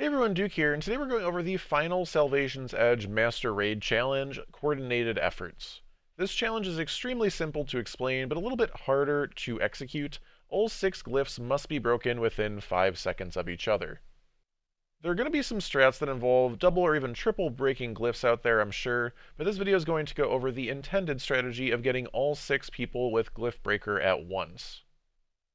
everyone, Duke here, and today we're going over the final Salvation's Edge Master Raid Challenge, Coordinated Efforts. This challenge is extremely simple to explain, but a little bit harder to execute. All 6 glyphs must be broken within 5 seconds of each other. There are going to be some strats that involve double or even triple breaking glyphs out there, I'm sure, but this video is going to go over the intended strategy of getting all 6 people with Glyph Breaker at once.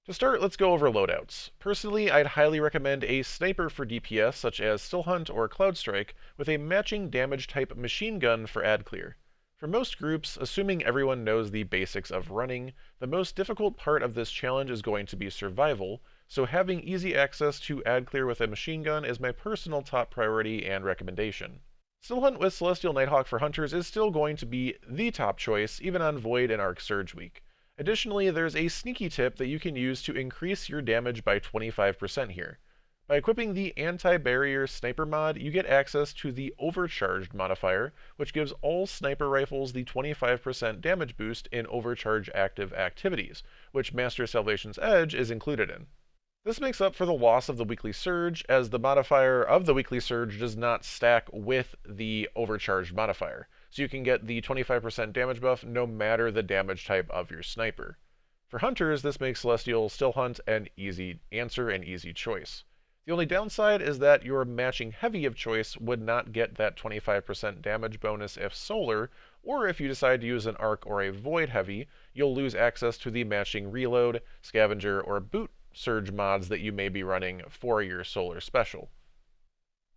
To start, let's go over loadouts. Personally, I'd highly recommend a sniper for DPS such as Still Hunt or Cloud Strike, with a matching damage type machine gun for ad clear. For most groups, assuming everyone knows the basics of running, the most difficult part of this challenge is going to be survival, so having easy access to ad clear with a machine gun is my personal top priority and recommendation. Still Hunt with Celestial Nighthawk for hunters is still going to be the top choice, even on Void and Arc Surge week. Additionally, there's a sneaky tip that you can use to increase your damage by 25% here. By equipping the Anti-Barrier Sniper mod, you get access to the Overcharged modifier, which gives all sniper rifles the 25% damage boost in overcharge active activities, which Master Salvation's Edge is included in. This makes up for the loss of the Weekly Surge, as the modifier of the Weekly Surge does not stack with the Overcharged modifier, so you can get the 25% damage buff no matter the damage type of your sniper. For hunters, this makes Celestial Still Hunt an easy answer and easy choice. The only downside is that your matching heavy of choice would not get that 25% damage bonus if solar, or if you decide to use an arc or a void heavy, you'll lose access to the matching reload, scavenger, or boot surge mods that you may be running for your solar special.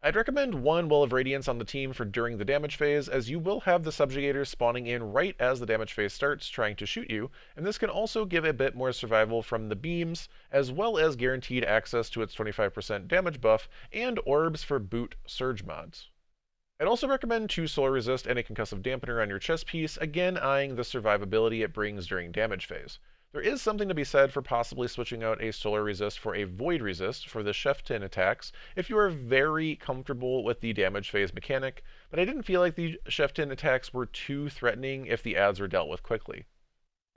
I'd recommend one Well of Radiance on the team for during the damage phase, as you will have the subjugators spawning in right as the damage phase starts trying to shoot you, and this can also give a bit more survival from the beams, as well as guaranteed access to its 25% damage buff and orbs for boot surge mods. I'd also recommend 2 Solar Resist and a Concussive Dampener on your chest piece, again eyeing the survivability it brings during damage phase. There is something to be said for possibly switching out a Solar Resist for a Void Resist for the Chieftain attacks if you are very comfortable with the damage phase mechanic, but I didn't feel like the Chieftain attacks were too threatening if the ads were dealt with quickly.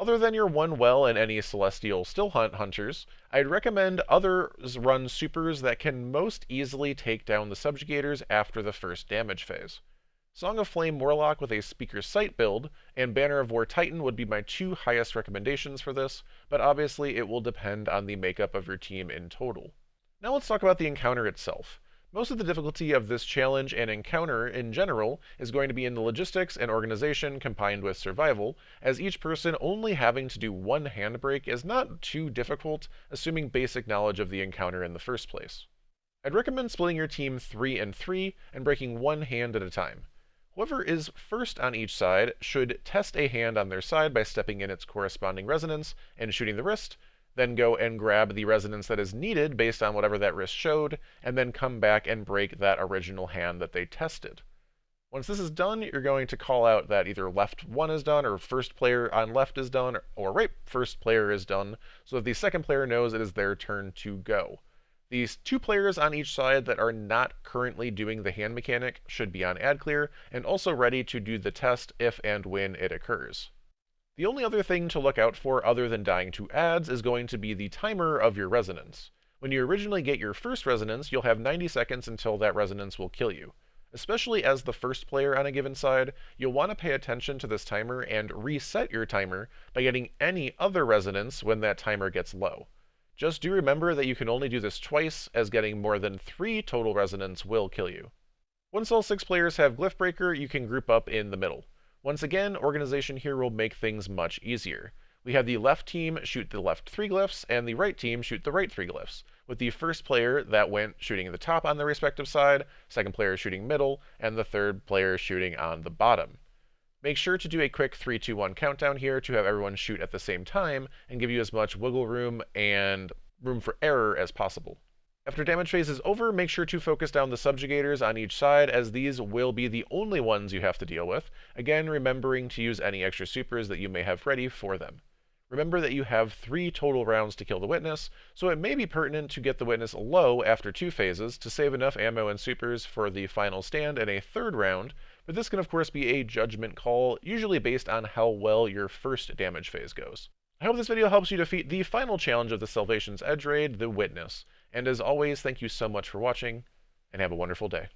Other than your one well and any Celestial Still Hunt hunters, I'd recommend others run supers that can most easily take down the subjugators after the first damage phase. Song of Flame Warlock with a Speaker's Sight build, and Banner of War Titan would be my 2 highest recommendations for this, but obviously it will depend on the makeup of your team in total. Now let's talk about the encounter itself. Most of the difficulty of this challenge and encounter in general is going to be in the logistics and organization combined with survival, as each person only having to do one handbrake is not too difficult, assuming basic knowledge of the encounter in the first place. I'd recommend splitting your team 3 and 3 and breaking one hand at a time. Whoever is first on each side should test a hand on their side by stepping in its corresponding resonance and shooting the wrist, then go and grab the resonance that is needed based on whatever that wrist showed, and then come back and break that original hand that they tested. Once this is done, you're going to call out that either left 1 is done, or first player on left is done, or right first player is done, so that the second player knows it is their turn to go. These 2 players on each side that are not currently doing the hand mechanic should be on ad clear, and also ready to do the test if and when it occurs. The only other thing to look out for other than dying to ads is going to be the timer of your resonance. When you originally get your first resonance, you'll have 90 seconds until that resonance will kill you. Especially as the first player on a given side, you'll want to pay attention to this timer and reset your timer by getting any other resonance when that timer gets low. Just do remember that you can only do this twice, as getting more than 3 total resonance will kill you. Once all 6 players have Glyph Breaker, you can group up in the middle. Once again, organization here will make things much easier. We have the left team shoot the left 3 glyphs, and the right team shoot the right 3 glyphs, with the first player that went shooting the top on their respective side, second player shooting middle, and the third player shooting on the bottom. Make sure to do a quick 3, 2, 1 countdown here to have everyone shoot at the same time and give you as much wiggle room and room for error as possible. After damage phase is over, make sure to focus down the subjugators on each side, as these will be the only ones you have to deal with, again remembering to use any extra supers that you may have ready for them. Remember that you have 3 total rounds to kill the witness, so it may be pertinent to get the witness low after 2 phases to save enough ammo and supers for the final stand in a 3rd round, but this can of course be a judgment call, usually based on how well your first damage phase goes. I hope this video helps you defeat the final challenge of the Salvation's Edge raid, the Witness, and as always, thank you so much for watching. and have a wonderful day.